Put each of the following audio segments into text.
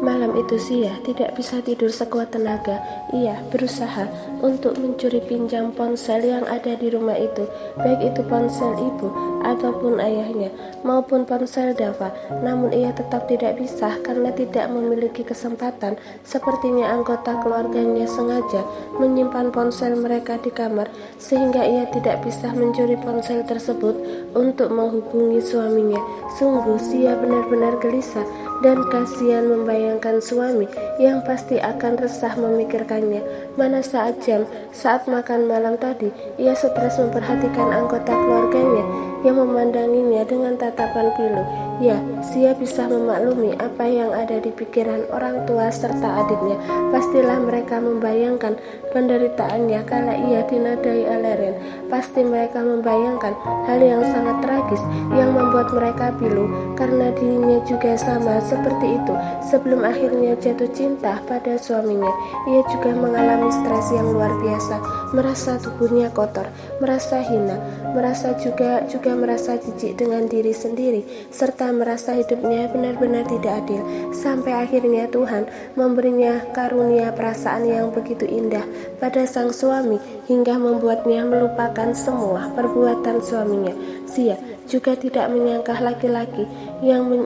Malam itu Sia tidak bisa tidur sekuat tenaga. Ia berusaha untuk mencuri pinjam ponsel yang ada di rumah itu, baik itu ponsel ibu ataupun ayahnya, maupun ponsel Dava. Namun ia tetap tidak bisa karena tidak memiliki kesempatan. Sepertinya anggota keluarganya sengaja menyimpan ponsel mereka di kamar, sehingga ia tidak bisa mencuri ponsel tersebut untuk menghubungi suaminya. Sungguh Sia benar-benar gelisah dan kasihan membayangkan suami yang pasti akan resah memikirkannya. Mana saat makan malam tadi, ia stres memperhatikan anggota keluarganya yang memandanginya dengan tatapan pilu. Ya, Sia bisa memaklumi apa yang ada di pikiran orang tua serta adiknya. Pastilah mereka membayangkan penderitaannya kala ia dinodai oleh Ren. Pasti mereka membayangkan hal yang sangat tragis yang membuat mereka pilu, karena dirinya juga sama seperti itu. Sebelum akhirnya jatuh cinta pada suaminya, ia juga mengalami stres yang luar biasa, merasa tubuhnya kotor, merasa hina, merasa juga merasa jijik dengan diri sendiri, serta merasa hidupnya benar-benar tidak adil. Sampai akhirnya Tuhan memberinya karunia perasaan yang begitu indah pada sang suami hingga membuatnya melupakan semua perbuatan suaminya. Sia juga tidak menyangka laki-laki yang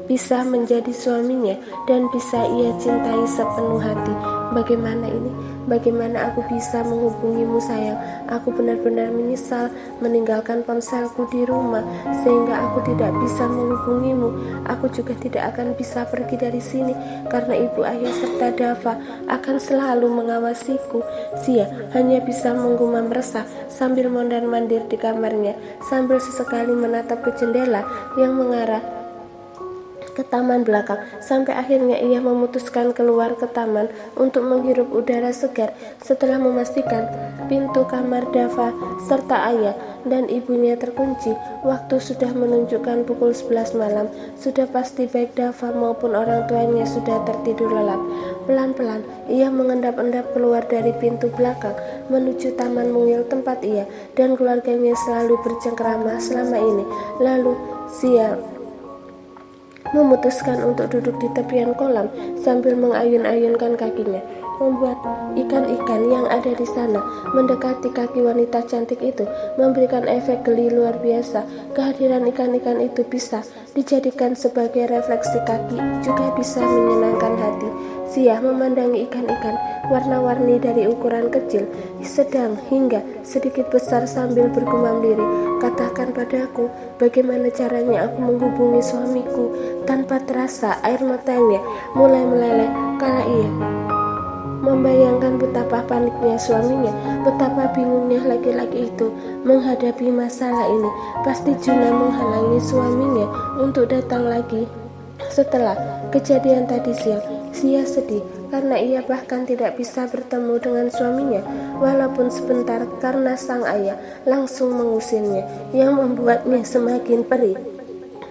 bisa menjadi suaminya dan bisa ia cintai sepenuh hati. Bagaimana ini? Bagaimana aku bisa menghubungimu sayang? Aku benar-benar menyesal meninggalkan ponselku di rumah sehingga aku tidak bisa menghubungimu. Aku juga tidak akan bisa pergi dari sini karena ibu, ayah serta Dava akan selalu mengawasiku. Sia hanya bisa menggumam resah sambil mondar-mandir di kamarnya, sambil sesekali menatap ke jendela yang mengarah ke taman belakang. Sampai akhirnya ia memutuskan keluar ke taman untuk menghirup udara segar. Setelah memastikan pintu kamar Dava serta ayah dan ibunya terkunci, waktu sudah menunjukkan pukul 11 malam. Sudah pasti baik Dava maupun orang tuanya sudah tertidur lelap. Pelan-pelan ia mengendap-endap keluar dari pintu belakang menuju taman mungil tempat ia dan keluarganya selalu bercengkerama selama ini. Lalu Sia memutuskan untuk duduk di tepian kolam sambil mengayun-ayunkan kakinya, membuat ikan-ikan yang ada di sana mendekati kaki wanita cantik itu, memberikan efek geli luar biasa. Kehadiran ikan-ikan itu bisa dijadikan sebagai refleksi kaki, juga bisa menyenangkan hati. Sia memandangi ikan-ikan warna-warni dari ukuran kecil, sedang hingga sedikit besar sambil bergumam lirih. Katakan padaku, bagaimana caranya aku menghubungi suamiku? Tanpa terasa air matanya mulai meleleh kala ia membayangkan betapa paniknya suaminya, betapa bingungnya laki-laki itu menghadapi masalah ini. Pasti Juna menghalangi suaminya untuk datang lagi. Setelah kejadian tadi siang, Sia sedih karena ia bahkan tidak bisa bertemu dengan suaminya walaupun sebentar, karena sang ayah langsung mengusirnya yang membuatnya semakin perih.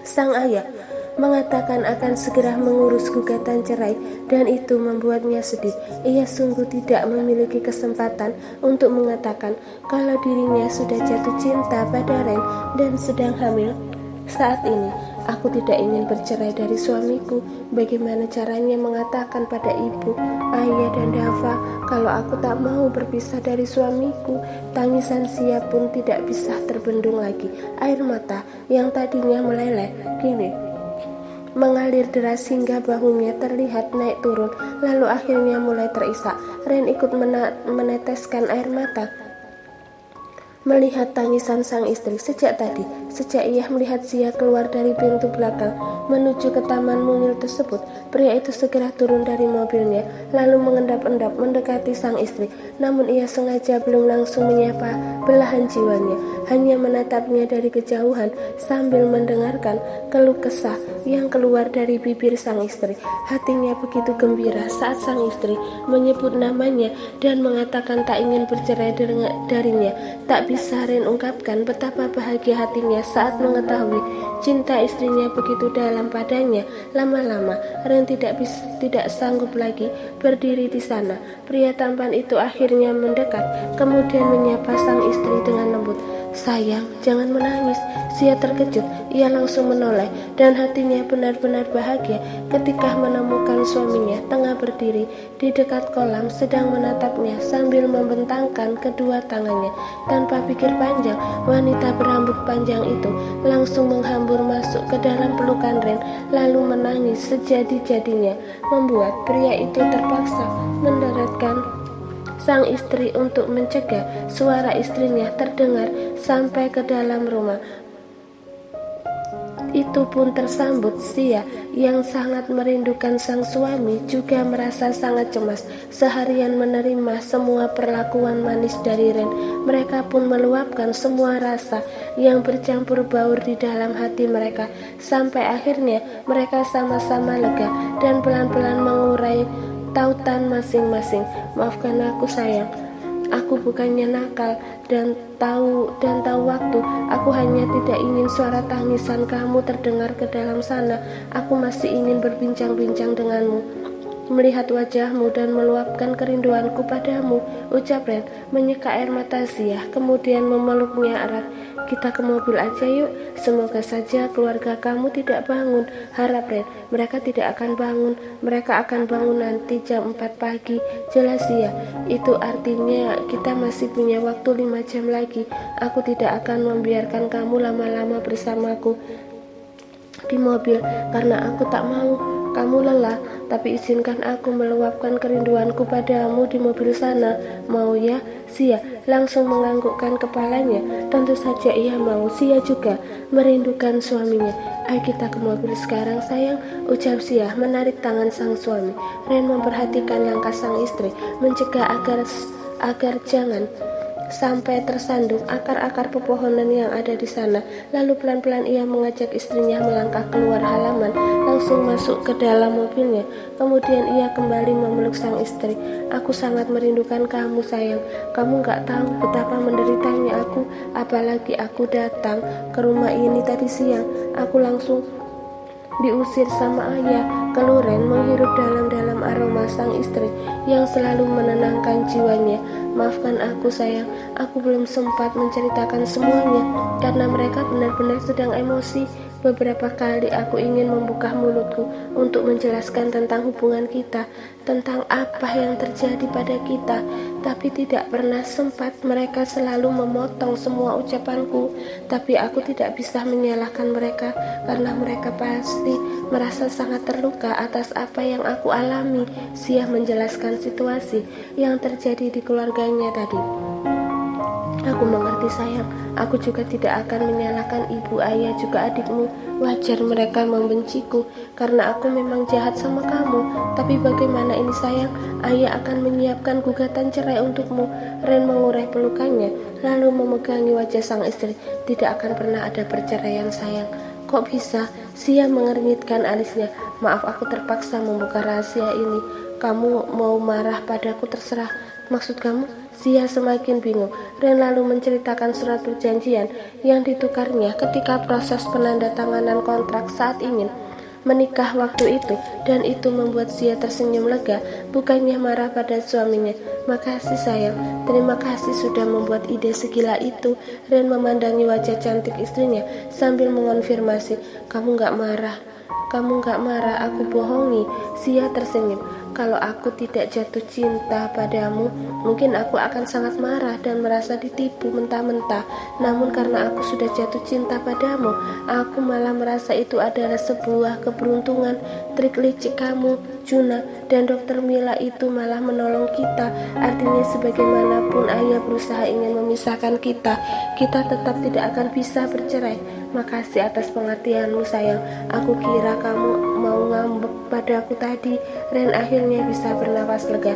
Sang ayah mengatakan akan segera mengurus gugatan cerai dan itu membuatnya sedih. Ia sungguh tidak memiliki kesempatan untuk mengatakan kalau dirinya sudah jatuh cinta pada Ren dan sedang hamil. Saat ini aku tidak ingin bercerai dari suamiku. Bagaimana caranya mengatakan pada ibu, ayah dan Dava kalau aku tak mau berpisah dari suamiku? Tangisan Sia pun tidak bisa terbendung lagi. Air mata yang tadinya meleleh kini mengalir deras hingga bahunya terlihat naik turun, lalu akhirnya mulai terisak. Ren ikut meneteskan air mata melihat tangisan sang istri. Sejak ia melihat Sia keluar dari pintu belakang menuju ke taman mungil tersebut, pria itu segera turun dari mobilnya lalu mengendap-endap mendekati sang istri. Namun ia sengaja belum langsung menyapa belahan jiwanya, hanya menatapnya dari kejauhan sambil mendengarkan keluh kesah yang keluar dari bibir sang istri. Hatinya begitu gembira saat sang istri menyebut namanya dan mengatakan tak ingin bercerai darinya. Tak bisa Ren ungkapkan betapa bahagia hatinya saat mengetahui cinta istrinya begitu dalam padanya. Lama-lama Ren tidak sanggup lagi berdiri di sana. Pria tampan itu akhirnya mendekat, kemudian menyapa sang istri dengan lembut. Sayang, jangan menangis. Sia terkejut. Ia langsung menoleh dan hatinya benar-benar bahagia ketika menemukan suaminya tengah berdiri di dekat kolam sedang menatapnya sambil membentangkan kedua tangannya. Tanpa pikir panjang, wanita berambut panjang itu langsung menghambur masuk ke dalam pelukan Ren lalu menangis sejadi-jadinya, membuat pria itu terpaksa mendaratkan sang istri untuk mencegah suara istrinya terdengar sampai ke dalam rumah. Itu pun tersambut. Sia yang sangat merindukan sang suami juga merasa sangat cemas seharian menerima semua perlakuan manis dari Ren. Mereka pun meluapkan semua rasa yang bercampur baur di dalam hati mereka sampai akhirnya mereka sama-sama lega dan pelan-pelan mengurai tautan masing-masing. Maafkan aku sayang, aku bukannya nakal dan tahu waktu. Aku hanya tidak ingin suara tangisan kamu terdengar ke dalam sana. Aku masih ingin berbincang-bincang denganmu, melihat wajahmu dan meluapkan kerinduanku padamu, ucap Ren menyeka air mata Sia kemudian memeluknya erat. Kita ke mobil aja yuk, semoga saja keluarga kamu tidak bangun, harap Ren. Mereka tidak akan bangun, mereka akan bangun nanti jam 4 pagi, jelas Sia. Itu artinya kita masih punya waktu 5 jam lagi. Aku tidak akan membiarkan kamu lama-lama bersamaku di mobil karena aku tak mau kamu lelah, tapi izinkan aku meluapkan kerinduanku padamu di mobil sana. Mau ya? Sia langsung menganggukkan kepalanya. Tentu saja ia mau. Sia juga merindukan suaminya. Ayo kita ke mobil sekarang sayang, ucap Sia menarik tangan sang suami. Ren memperhatikan langkah sang istri, mencegah agar jangan sampai tersandung akar-akar pepohonan yang ada di sana. Lalu pelan-pelan ia mengajak istrinya melangkah keluar halaman, langsung masuk ke dalam mobilnya. Kemudian ia kembali memeluk sang istri. Aku sangat merindukan kamu sayang. Kamu gak tahu betapa menderitanya aku, apalagi aku datang ke rumah ini tadi siang. Aku langsung diusir sama ayah. Keluh Ren menghirup dalam-dalam aroma sang istri yang selalu menenangkan jiwanya. Maafkan aku sayang, aku belum sempat menceritakan semuanya karena mereka benar-benar sedang emosi. Beberapa kali aku ingin membuka mulutku untuk menjelaskan tentang hubungan kita, tentang apa yang terjadi pada kita, tapi tidak pernah sempat. Mereka selalu memotong semua ucapanku, tapi aku tidak bisa menyalahkan mereka karena mereka pasti merasa sangat terluka atas apa yang aku alami. Sia menjelaskan situasi yang terjadi di keluarganya tadi. Aku mengerti sayang, aku juga tidak akan menyalahkan ibu, ayah, juga adikmu. Wajar mereka membenciku karena aku memang jahat sama kamu. Tapi bagaimana ini sayang, ayah akan menyiapkan gugatan cerai untukmu. Ren mengurai pelukannya lalu memegangi wajah sang istri. Tidak akan pernah ada perceraian sayang. Kok bisa? Sia mengernyitkan alisnya. Maaf, aku terpaksa membuka rahasia ini. Kamu mau marah padaku terserah. Maksud kamu? Sia semakin bingung. Ren lalu menceritakan surat perjanjian yang ditukarnya ketika proses penandatanganan kontrak saat ingin menikah waktu itu, dan itu membuat Sia tersenyum lega, bukannya marah pada suaminya. Makasih sayang, terima kasih sudah membuat ide segila itu. Ren memandangi wajah cantik istrinya sambil mengonfirmasi, kamu gak marah? Kamu gak marah aku bohongi? Sia tersenyum. Kalau aku tidak jatuh cinta padamu, mungkin aku akan sangat marah dan merasa ditipu mentah-mentah. Namun karena aku sudah jatuh cinta padamu, aku malah merasa itu adalah sebuah keberuntungan. Trik licik kamu, Juna, dan Dokter Mila itu malah menolong kita. Artinya sebagaimanapun ayah berusaha ingin memisahkan kita, kita tetap tidak akan bisa bercerai. Makasih atas pengertianmu sayang. Aku kira kamu mau ngambek padaku tadi. Ren akhirnya bisa bernapas lega.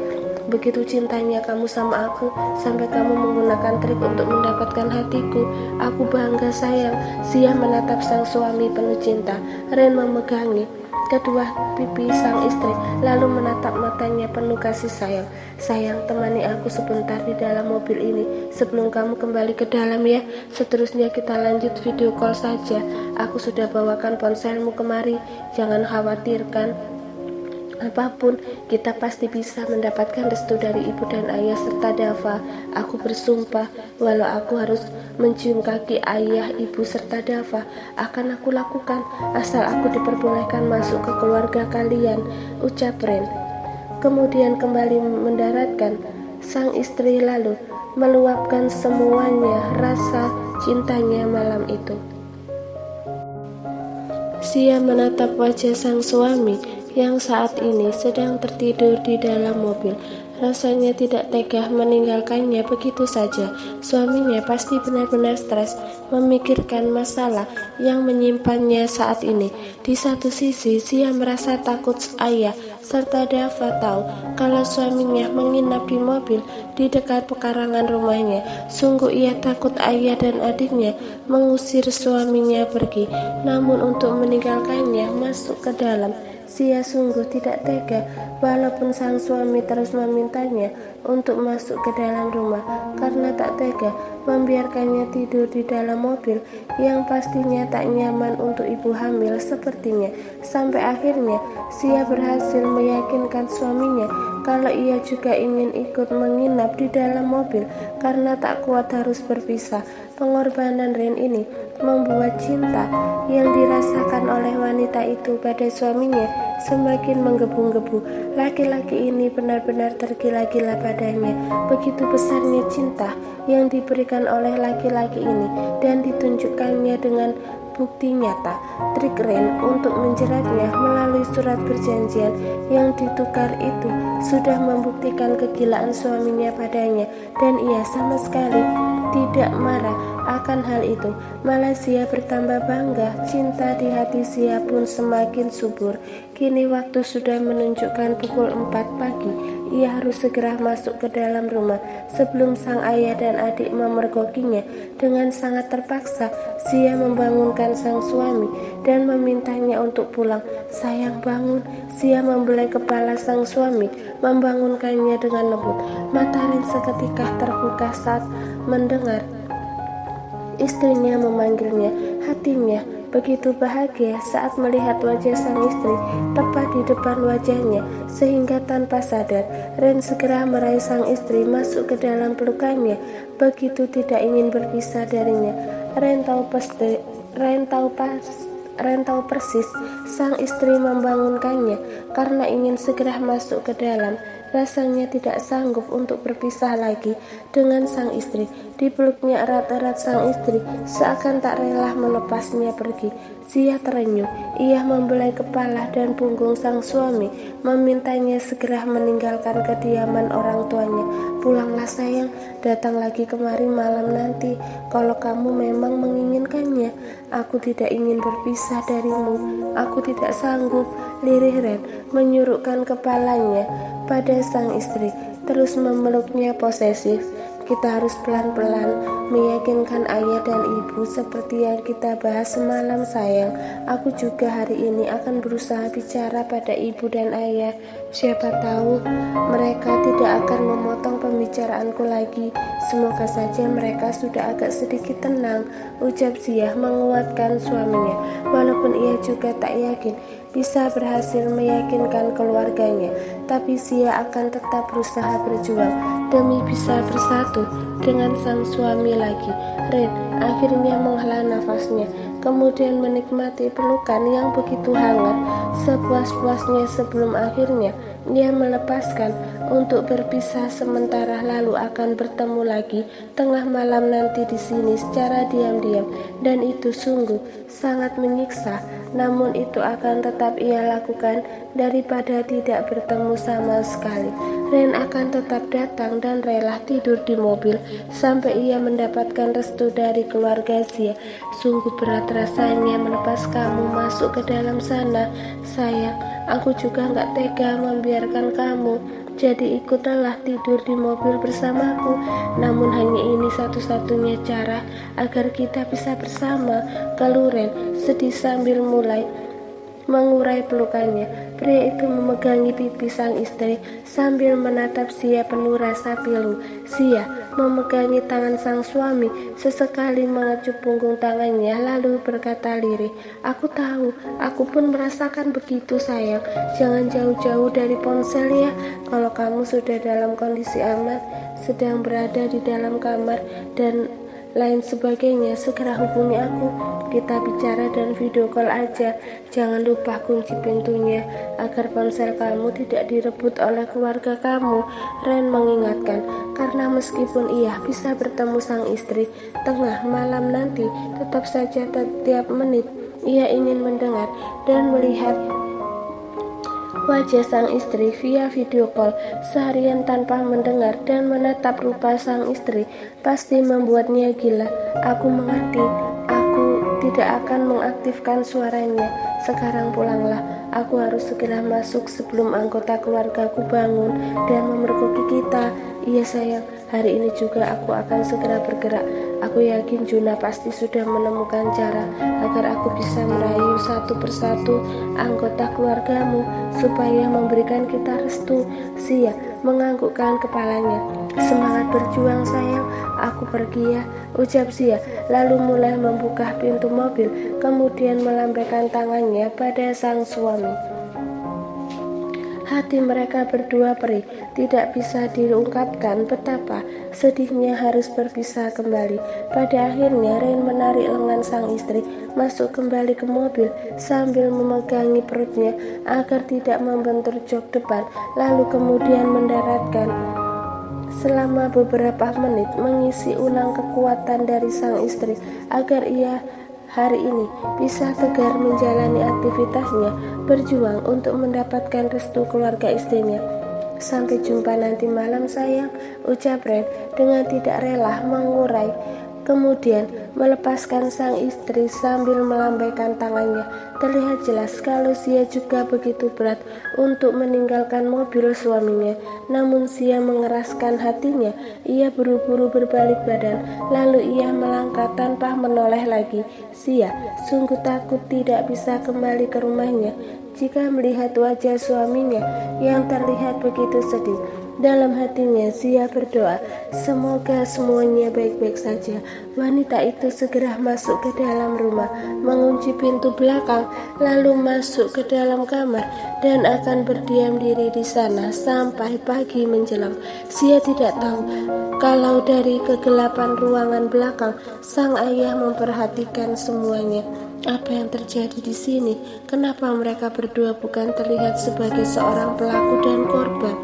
Begitu cintanya kamu sama aku, sampai kamu menggunakan trik untuk mendapatkan hatiku. Aku bangga sayang. Sia menatap sang suami penuh cinta. Ren memegangi kedua pipi sang istri, lalu menatap matanya penuh kasih sayang. Sayang, temani aku sebentar di dalam mobil ini sebelum kamu kembali ke dalam ya. Seterusnya kita lanjut video call saja. Aku sudah bawakan ponselmu kemari, jangan khawatirkan. Apapun, kita pasti bisa mendapatkan restu dari ibu dan ayah serta Dava. Aku bersumpah, walau aku harus mencium kaki ayah, ibu serta Dava, akan aku lakukan, asal aku diperbolehkan masuk ke keluarga kalian, ucap Ren. Kemudian kembali mendaratkan, sang istri lalu meluapkan semuanya rasa cintanya malam itu. Sia menatap wajah sang suami yang saat ini sedang tertidur di dalam mobil. Rasanya tidak tega meninggalkannya begitu saja. Suaminya pasti benar-benar stres memikirkan masalah yang menyimpannya saat ini. Di satu sisi, Sia merasa takut ayah serta Dava tahu kalau suaminya menginap di mobil di dekat pekarangan rumahnya. Sungguh ia takut ayah dan adiknya mengusir suaminya pergi. Namun untuk meninggalkannya masuk ke dalam, Sia sungguh tidak tega, walaupun sang suami terus memintanya untuk masuk ke dalam rumah karena tak tega membiarkannya tidur di dalam mobil yang pastinya tak nyaman untuk ibu hamil sepertinya. Sampai akhirnya Sia berhasil meyakinkan suaminya kalau ia juga ingin ikut menginap di dalam mobil karena tak kuat harus berpisah. Pengorbanan Ren ini membuat cinta yang dirasakan oleh wanita itu pada suaminya semakin menggebu-gebu. Laki-laki ini benar-benar tergila-gila padanya. Begitu besarnya cinta yang diberikan oleh laki-laki ini dan ditunjukkannya dengan bukti nyata. Trik Ren untuk menjeratnya melalui surat perjanjian yang ditukar itu sudah membuktikan kegilaan suaminya padanya, dan ia sama sekali tidak marah akan hal itu. Malah Sia bertambah bangga. Cinta di hati Sia pun semakin subur. Kini waktu sudah menunjukkan pukul 4 pagi. Ia harus segera masuk ke dalam rumah sebelum sang ayah dan adik memergokinya. Dengan sangat terpaksa, Sia membangunkan sang suami dan memintanya untuk pulang. Sayang, bangun. Sia membelai kepala sang suami, membangunkannya dengan lembut. Mata Ren seketika terbuka saat mendengar istrinya memanggilnya. Hatinya begitu bahagia saat melihat wajah sang istri tepat di depan wajahnya, sehingga tanpa sadar Ren segera meraih sang istri masuk ke dalam pelukannya. Begitu tidak ingin berpisah darinya. Ren tahu persis sang istri membangunkannya karena ingin segera masuk ke dalam. Rasanya tidak sanggup untuk berpisah lagi dengan sang istri. Dipeluknya erat-erat sang istri, seakan tak rela melepasnya pergi. Sia terenyuh. Ia membelai kepala dan punggung sang suami, memintanya segera meninggalkan kediaman orang tuanya. Pulanglah sayang, datang lagi kemari malam nanti kalau kamu memang menginginkannya. Aku tidak ingin berpisah darimu. Aku tidak sanggup. Lirih Ren menyurukkan kepalanya pada sang istri, terus memeluknya posesif. Kita harus pelan-pelan meyakinkan ayah dan ibu seperti yang kita bahas semalam sayang. Aku juga hari ini akan berusaha bicara pada ibu dan ayah. Siapa tahu mereka tidak akan memotong pembicaraanku lagi. Semoga saja mereka sudah agak sedikit tenang, ucap Sia menguatkan suaminya. Walaupun ia juga tak yakin bisa berhasil meyakinkan keluarganya, tapi Sia akan tetap berusaha berjuang demi bisa bersatu dengan sang suami lagi. Ren akhirnya menghela nafasnya, kemudian menikmati pelukan yang begitu hangat sepuas-puasnya sebelum akhirnya ia melepaskan untuk berpisah sementara, lalu akan bertemu lagi tengah malam nanti di sini secara diam-diam, dan itu sungguh sangat menyiksa. Namun itu akan tetap ia lakukan daripada tidak bertemu sama sekali. Ren akan tetap datang dan rela tidur di mobil sampai ia mendapatkan restu dari keluarga Sia. Sungguh berat rasanya melepas kamu masuk ke dalam sana, sayang. Aku juga gak tega membiarkan kamu jadi ikutlah tidur di mobil bersamaku. Namun hanya ini satu-satunya cara agar kita bisa bersama, keluh Ren sedih sambil mulai mengurai pelukannya. Pria itu memegangi pipi sang istri sambil menatap Sia penuh rasa pilu. Sia memegangi tangan sang suami, sesekali mengecup punggung tangannya lalu berkata lirih, "Aku tahu, aku pun merasakan begitu sayang. Jangan jauh-jauh dari ponsel ya. Kalau kamu sudah dalam kondisi aman, sedang berada di dalam kamar dan lain sebagainya, segera hubungi aku. Kita bicara dan video call aja. Jangan lupa kunci pintunya agar ponsel kamu tidak direbut oleh keluarga kamu." Ren mengingatkan, karena meskipun ia bisa bertemu sang istri tengah malam nanti, tetap saja setiap menit ia ingin mendengar dan melihat wajah sang istri via video call. Seharian tanpa mendengar dan menatap rupa sang istri pasti membuatnya gila. Aku mengerti, aku tidak akan mengaktifkan suaranya. Sekarang pulanglah, aku harus segera masuk sebelum anggota keluargaku bangun dan memergoki kita. Iya sayang, hari ini juga aku akan segera bergerak. Aku yakin Juna pasti sudah menemukan cara agar aku bisa merayu satu persatu anggota keluargamu supaya memberikan kita restu. Sia menganggukkan kepalanya. Semangat berjuang sayang, aku pergi ya, ucap Sia, lalu mulai membuka pintu mobil, kemudian melambaikan tangannya pada sang suami. Hati mereka berdua perih, tidak bisa diungkapkan betapa sedihnya harus berpisah kembali. Pada akhirnya Ren menarik lengan sang istri masuk kembali ke mobil sambil memegangi perutnya agar tidak membentur jok depan, lalu kemudian mendaratkan. Selama beberapa menit mengisi ulang kekuatan dari sang istri agar ia hari ini bisa tegar menjalani aktivitasnya, berjuang untuk mendapatkan restu keluarga istrinya. Sampai jumpa nanti malam sayang, ucap Ren dengan tidak rela mengurai. Kemudian melepaskan sang istri sambil melambaikan tangannya. Terlihat jelas kalau Sia juga begitu berat untuk meninggalkan mobil suaminya. Namun Sia mengeraskan hatinya. Ia buru-buru berbalik badan, lalu ia melangkah tanpa menoleh lagi. Sia sungguh takut tidak bisa kembali ke rumahnya jika melihat wajah suaminya yang terlihat begitu sedih. Dalam hatinya Sia berdoa, semoga semuanya baik-baik saja. Wanita itu segera masuk ke dalam rumah, mengunci pintu belakang, lalu masuk ke dalam kamar dan akan berdiam diri di sana sampai pagi menjelang. Sia tidak tahu kalau dari kegelapan ruangan belakang sang ayah memperhatikan semuanya. Apa yang terjadi di sini? Kenapa mereka berdua bukan terlihat sebagai seorang pelaku dan korban?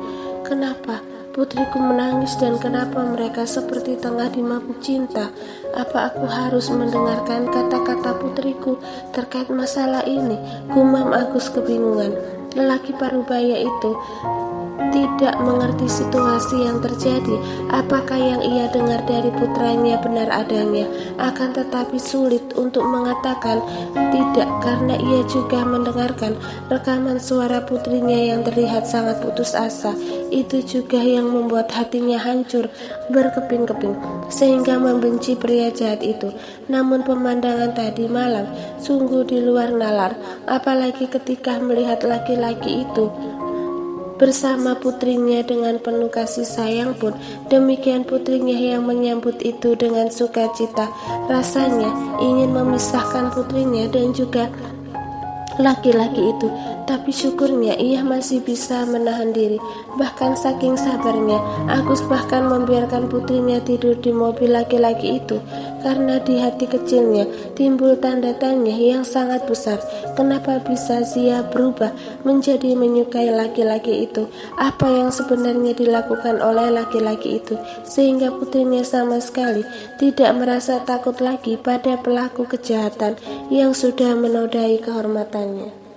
Kenapa putriku menangis dan kenapa mereka seperti tengah dimabuk cinta? Apa aku harus mendengarkan kata-kata putriku terkait masalah ini? Gumam Agus kebingungan. Lelaki parubaya itu tidak mengerti situasi yang terjadi. Apakah yang ia dengar dari putranya benar adanya? Akan tetapi sulit untuk mengatakan tidak karena ia juga mendengarkan rekaman suara putrinya yang terlihat sangat putus asa. Itu juga yang membuat hatinya hancur berkeping-keping sehingga membenci pria jahat itu. Namun pemandangan tadi malam sungguh di luar nalar, apalagi ketika melihat laki-laki itu bersama putrinya dengan penuh kasih sayang pun. Demikian putrinya yang menyambut itu dengan sukacita. Rasanya ingin memisahkan putrinya dan juga laki-laki itu, tapi syukurnya ia masih bisa menahan diri. Bahkan saking sabarnya, Agus bahkan membiarkan putrinya tidur di mobil laki-laki itu, karena di hati kecilnya timbul tanda tanya yang sangat besar. Kenapa bisa Sia berubah menjadi menyukai laki-laki itu? Apa yang sebenarnya dilakukan oleh laki-laki itu sehingga putrinya sama sekali tidak merasa takut lagi pada pelaku kejahatan yang sudah menodai kehormatannya?